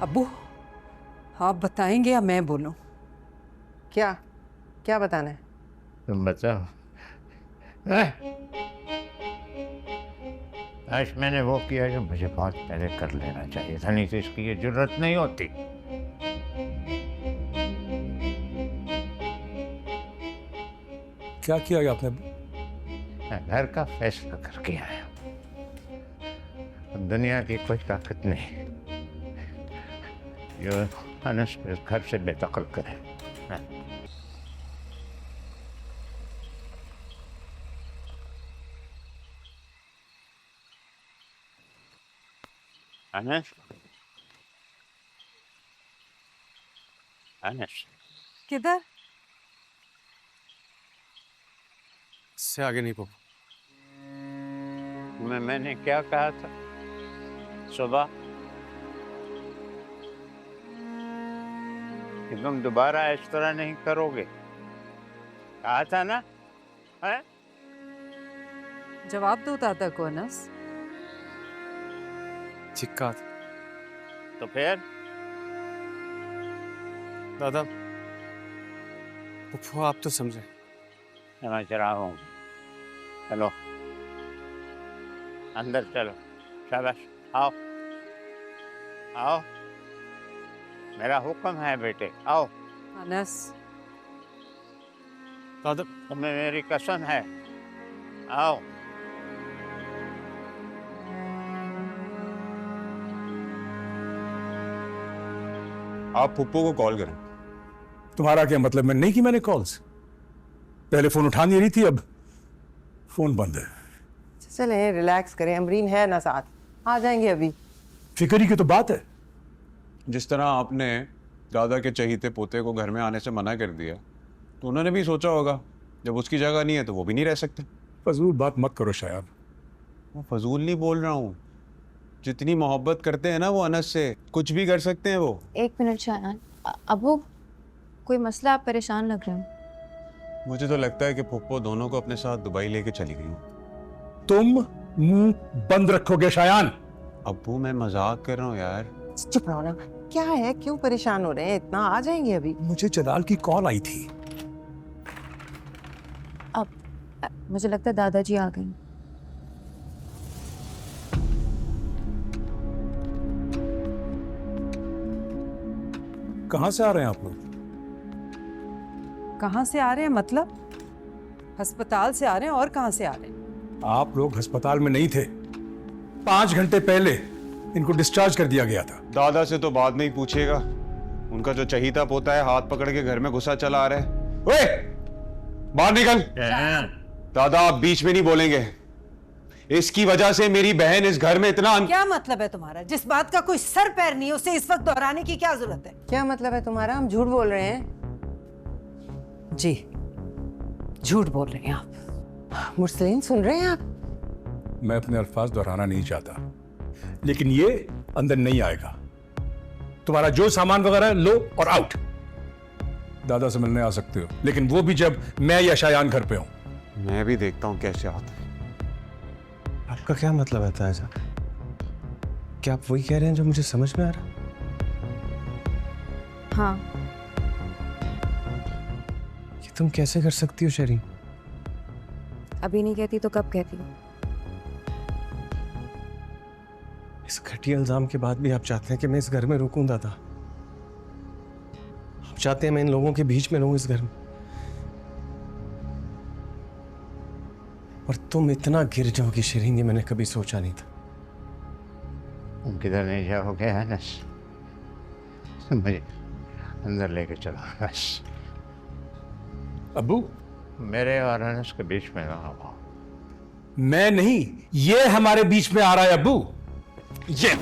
अब्बू, आप बताएंगे या मैं बोलूं? क्या क्या बताना है? तुम बताओ। आज मैंने वो किया जो मुझे बहुत पहले कर लेना चाहिए था, नहीं तो इसकी ये जरूरत नहीं होती। क्या किया आपने? मैं घर का फैसला करके आया। दुनिया की कोई ताकत नहीं जो अनस को इस घर से बेदखल करे। अनस, अनस, किधर? से आगे नहीं पप्पू। मैंने क्या कहा था सुबह कि तुम दोबारा इस तरह नहीं करोगे? कहा था ना? है? जवाब दो दादा को अनस। चिक्का तो फिर दादा, पप्पू आप तो समझे। समझ रहा हूँ। चलो अंदर चलो। शाबाश, आओ आओ, मेरा हुक्म है बेटे, आओ। अनस, दादा तुम्हें मेरी कसम है, आओ। आप पुप्पो को कॉल करें। तुम्हारा क्या मतलब? मैं नहीं की मैंने कॉल्स। पहले फोन उठा नहीं रही थी, अब फोन बंद है। चले रिलैक्स करें, अमरीन है ना साथ, आ जाएंगे अभी। फिक्री की तो बात है। जिस तरह आपने दादा के चहीते पोते को घर में आने से मना कर दिया, तो उन्होंने भी सोचा होगा जब उसकी जगह नहीं है तो वो भी नहीं रह सकते। फजूल बात मत करो शायद। मैं फजूल नहीं बोल रहा हूँ। जितनी मोहब्बत करते हैं ना वो अनस से, कुछ भी कर सकते हैं वो। एक मिनट शायान। अबू, कोई मसला? आप परेशान लग रहे हो। मुझे तो लगता है कि पुप्पो दोनों को अपने साथ दुबई लेके चली गई। तुम मुंह बंद रखोगे शायान? अब्बू मैं मजाक कर रहा हूँ यार। चुप रहो ना। क्या है, क्यों परेशान हो रहे हैं इतना? आ जाएंगे अभी। मुझे जलाल की कॉल आई थी। अब मुझे लगता है दादाजी आ गए। कहां से आ रहे हैं आप लोग? कहाँ से आ रहे हैं मतलब? अस्पताल से आ रहे हैं, और कहाँ से आ रहे हैं? आप लोग अस्पताल में नहीं थे। 5 घंटे पहले इनको डिस्चार्ज कर दिया गया था। दादा से तो बाद में ही पूछिएगा। उनका जो चहीता पोता है हाथ पकड़ के घर में घुसा चला आ रहा है। ओए, बाहर निकल। दादा आप बीच में नहीं बोलेंगे। इसकी वजह से मेरी बहन इस घर में इतना क्या मतलब है तुम्हारा? जिस बात का कोई सर पैर नहीं, उसे इस वक्त दोहराने की क्या जरूरत है? क्या मतलब है तुम्हारा? हम झूठ बोल रहे हैं? जी, झूठ बोल रहे हैं आप। मुरसलीन सुन रहे हैं आप? मैं अपने अल्फाज दोहराना नहीं चाहता, लेकिन ये अंदर नहीं आएगा। तुम्हारा जो सामान वगैरह है लो और आउट। दादा से मिलने आ सकते हो, लेकिन वो भी जब मैं या शायान घर पे हूं। मैं भी देखता हूं कैसे आता है। आपका क्या मतलब है ताजा? क्या आप वही कह रहे हैं जो मुझे समझ में आ रहा है? हाँ। ये तुम कैसे कर सकती हो शरीन? अभी नहीं कहती तो कब कहती? इस घटिया इल्जाम के बाद भी आप चाहते हैं कि मैं इस घर में रुकूं दादा? आप चाहते हैं मैं इन लोगों के बीच में रहूं इस घर में? और तुम इतना गिर जाओगी शरीन, ये मैंने कभी सोचा नहीं था। तुम किधर नहीं जाओगे अनस? मुझे अंदर लेके चलो बस। अब्बू, मेरे और अनस के बीच में ना आओ। मैं नहीं, ये हमारे बीच में आ रहा है। अब्बू, ये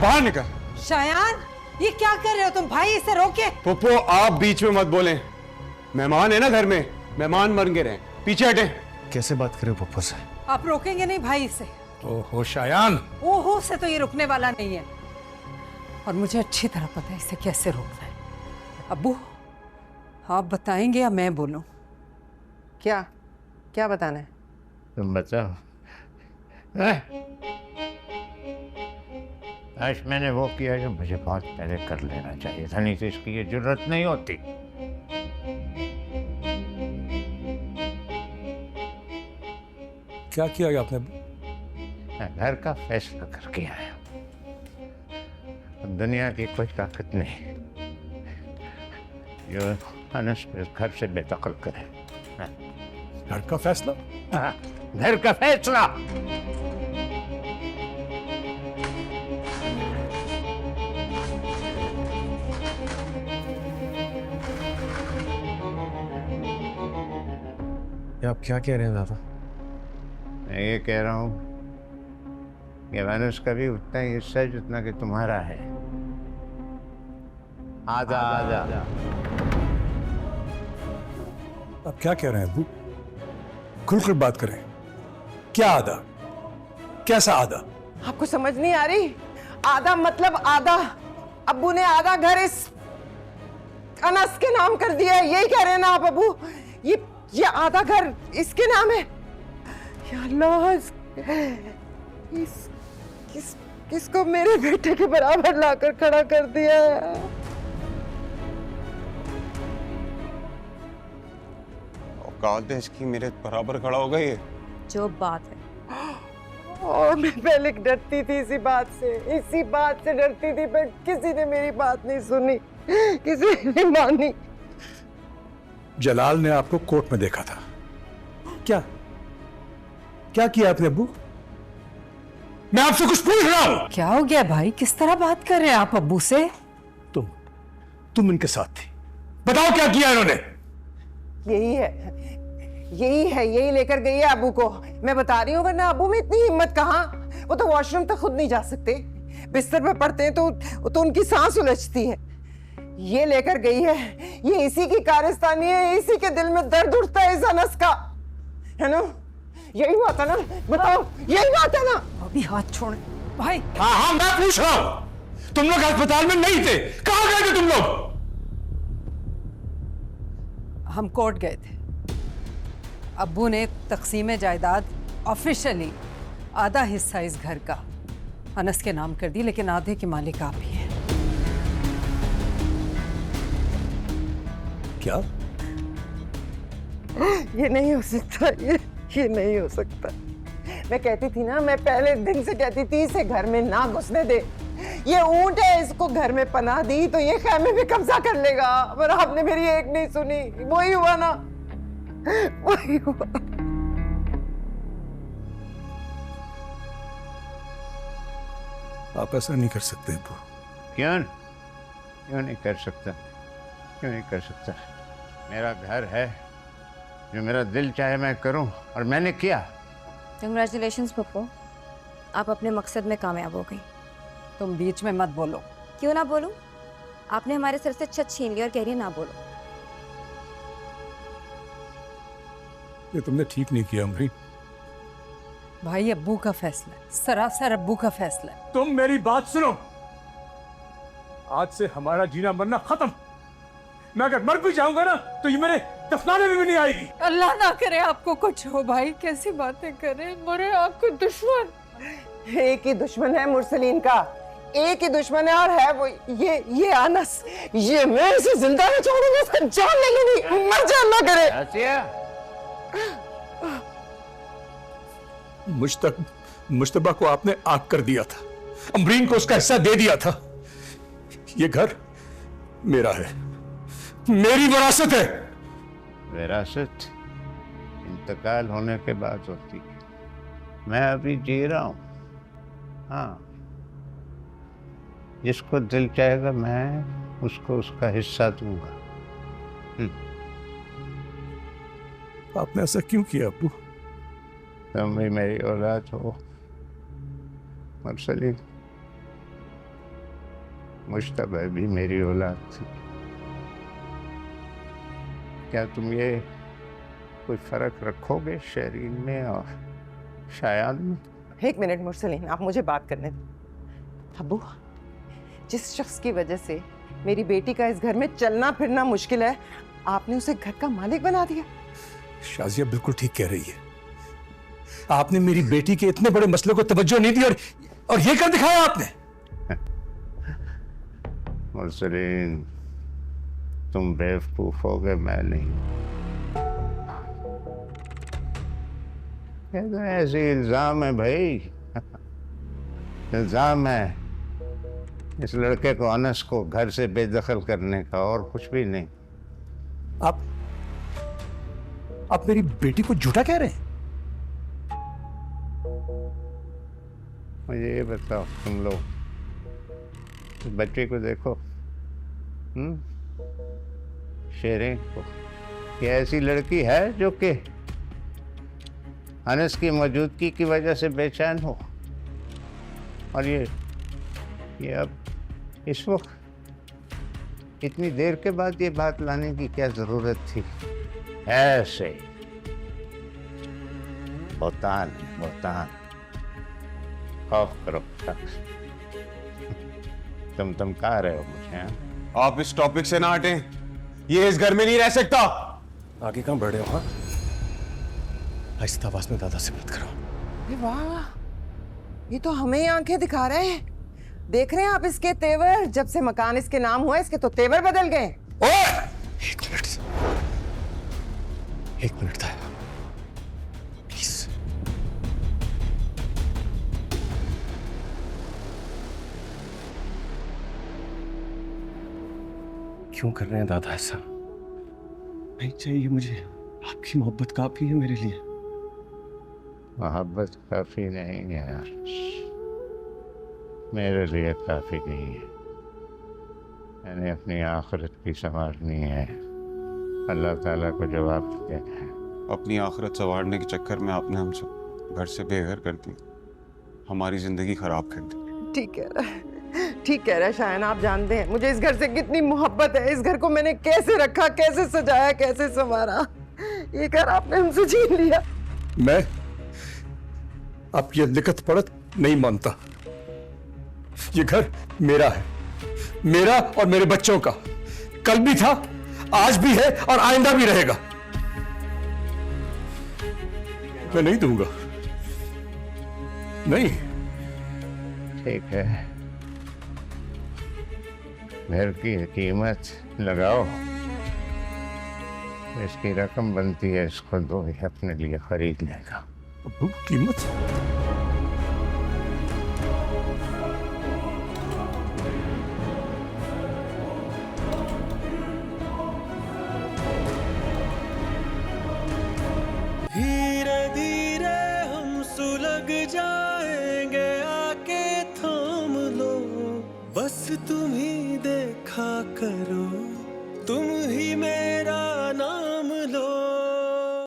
बाहर निकल। शायान, ये क्या कर रहे हो तुम? भाई इसे रोके। पुप्पो आप बीच में मत बोलें। मेहमान है ना घर में, मेहमान मर गए रहे। पीछे हटे। कैसे बात करे पप्पो से? आप रोकेंगे नहीं भाई इसे? ओहो शायान, ओहो से तो ये रुकने वाला नहीं है, और मुझे अच्छी तरह पता है इसे कैसे रोकना है। अब्बू, आप बताएंगे या मैं बोलूं? क्या क्या बताना है? तुम बताओ। आज मैंने वो किया जो मुझे बहुत पहले कर लेना चाहिए था, नहीं तो इसकी ये जरूरत नहीं होती। क्या किया आपने? मैं घर का फैसला करके आया। अब दुनिया की कोई ताकत नहीं जो अनस पे घर से बेदखल करे। घर का फैसला? हाँ, घर का फैसला। ये आप क्या कह रहे हैं दादा? मैं ये कह रहा हूँ कि अनस का भी उतना ही हिस्सा है जितना कि तुम्हारा है। आधा आधा। आप क्या कह रहे हैं अब्बू? खुलकर बात करें। क्या आधा? कैसा आधा? आपको समझ नहीं आ रही? आधा मतलब आधा। अब्बू ने आधा घर इस अनस के नाम कर दिया है, यही कह रहे हैं ना आप अब्बू? ये आधा घर इसके नाम है। या अल्लाह, किसको मेरे बेटे के बराबर लाकर खड़ा कर दिया है। औकात है इसकी मेरे बराबर खड़ा होगा ये? जो बात है। और मैं पहले डरती थी इसी बात से डरती थी, पर किसी ने मेरी बात नहीं सुनी, किसी ने नहीं मानी। जलाल ने आपको कोर्ट में देखा था। क्या क्या किया आपने अब्बू? मैं आपसे कुछ पूछ रहा हूं। क्या हो गया भाई? किस तरह बात कर रहे हैं आप अब्बू से? तुम इनके साथ थी। बताओ क्या किया इन्होंने? यही लेकर गई है अबू को। मैं बता रही हूँ, वरना अबू में इतनी हिम्मत कहाँ? वो तो वॉशरूम तक खुद नहीं जा सकते, बिस्तर पे पड़ते हैं तो उनकी सांस उलझती है। ये लेकर गई है, ये इसी की कारस्तानी है, इसी के दिल में दर्द उठता है इस अनस का, है ना? यही बात है ना? बताओ, यही बात है ना? अभी हाथ छोड़े भाई। हाँ, मैं पूछ रहा हूं। तुम लोग अस्पताल में नहीं थे, कहां गए थे तुम लोग? हम कोर्ट गए थे। अब्बू ने तकसीम जायदाद ऑफिशियली आधा हिस्सा इस घर का अनस के नाम कर दी, लेकिन आधे के मालिक आप ही हैं। क्या? ये नहीं हो सकता, ये नहीं हो सकता। मैं कहती थी ना, मैं पहले दिन से कहती थी इसे घर में ना घुसने दे। ये ऊंट है, इसको घर में पनाह दी तो ये खैमे पे कब्जा कर लेगा, पर आपने मेरी एक नहीं सुनी। वही हुआ ना, वही हुआ। आप ऐसा नहीं कर सकते अब्बू। क्यों नहीं कर सकता? क्यों नहीं कर सकता? मेरा घर है, जो मेरा दिल चाहे मैं करूं, और मैंने किया। कंग्रेचुलेशंस पप्पू, आप अपने मकसद में कामयाब हो गई। तुम बीच में मत बोलो। क्यों ना बोलूं? आपने हमारे सर से छत छीन ली और कह रही है ना बोलो। ये तुमने ठीक नहीं किया अमरीन। भाई अब्बू का फैसला है, सरासर अब्बू का फैसला है। तुम मेरी बात सुनो। आज से हमारा जीना मरना खत्म। मैं अगर मर भी जाऊंगा ना, तो ये मेरे दफनाने में भी नहीं आएगी। अल्लाह ना करे आपको कुछ हो। भाई कैसी बातें कर रहे हैं? मरे आपको दुश्मन। एक ही दुश्मन है मुरसलीन का, एक ही दुश्मन है, और है वो ये अनस। ये मैं इसे जिंदा नहीं छोड़ूंगा, इसका जान ले लूंगी, मर जाए अल्लाह करे। आसिया, मुश्तबा को आपने आग कर दिया था, अमरीन को उसका हिस्सा दे दिया था। ये घर मेरा है, मेरी विरासत है। विरासत इंतकाल होने के बाद होती है। मैं अभी जी रहा हूं। हाँ, जिसको दिल चाहेगा मैं उसको उसका हिस्सा दूंगा। आपने ऐसा क्यों किया अब्बू? तुम भी मेरी औलाद हो मुरसलीन, मुश्तबा भी मेरी औलाद थी। क्या तुम ये कोई फर्क रखोगे शहरीन में और शायान में? एक मिनट मुरसलीन, आप मुझे बात करने दो। अब्बू, जिस शख्स की वजह से मेरी बेटी का इस घर में चलना फिरना मुश्किल है, आपने उसे घर का मालिक बना दिया। शाजिया बिल्कुल ठीक कह रही है। आपने मेरी बेटी के इतने बड़े मसले को तवज्जो नहीं दी, और ये कर दिखाया आपने। मुरसलीन, तुम बेवकूफ हो गए, मैं नहीं। ये तो ऐसे इल्जाम है भाई, इल्जाम है इस लड़के को, अनस को घर से बेदखल करने का, और कुछ भी नहीं। आप मेरी बेटी को झूठा कह रहे हैं? मुझे ये बताओ, तुम लोग इस बच्चे को देखो, शेरें को, ये ऐसी लड़की है जो कि अनस की मौजूदगी की वजह से बेचैन हो, और ये अब इस वक्त इतनी देर के बाद ये बात लाने की क्या जरूरत थी? ऐसे बोतान बोतान, खौफ करो। तुम कह रहे हो मुझे? आप इस टॉपिक से ना हटें, ये इस घर में नहीं रह सकता। आगे कहां बढ़ रहे हो? हाँ, आहिस्ता आवाज में दादा से बात करो। अरे वाह, ये तो हमें ही आंखें दिखा रहे हैं। देख रहे हैं आप इसके तेवर? जब से मकान इसके नाम हुआ, इसके तो तेवर बदल गए। एक मिनट था, प्लीज। क्यों कर रहे हैं दादा ऐसा? नहीं चाहिए मुझे, आपकी मोहब्बत काफी है मेरे लिए। मोहब्बत काफी नहीं है यार, मेरे लिए काफी नहीं है। मैंने अपनी आखिरत भी संवारनी है, अल्लाह ताला को जवाब देना है। अपनी आखिरत संवारने के चक्कर में आपने हम सब घर से बेघर कर दी, हमारी जिंदगी खराब कर दी। ठीक कह रहा है, ठीक कह रहा है शायन। आप जानते हैं मुझे इस घर से कितनी मोहब्बत है। इस घर को मैंने कैसे रखा, कैसे सजाया, कैसे संवारा। ये घर आपने हमसे छीन लिया। मैं अब ये लिखत पढ़त नहीं मानता। ये घर मेरा है, मेरा और मेरे बच्चों का। कल भी था, आज भी है और आइंदा भी रहेगा। मैं नहीं दूंगा, नहीं। ठीक है, घर की कीमत लगाओ, इसकी रकम बनती है, इसको दो, ये अपने लिए खरीद लेगा। कीमत? धीरे धीरे हम सुलग जाएंगे, आके थाम लो, बस तुम ही देखा करो, तुम ही मेरे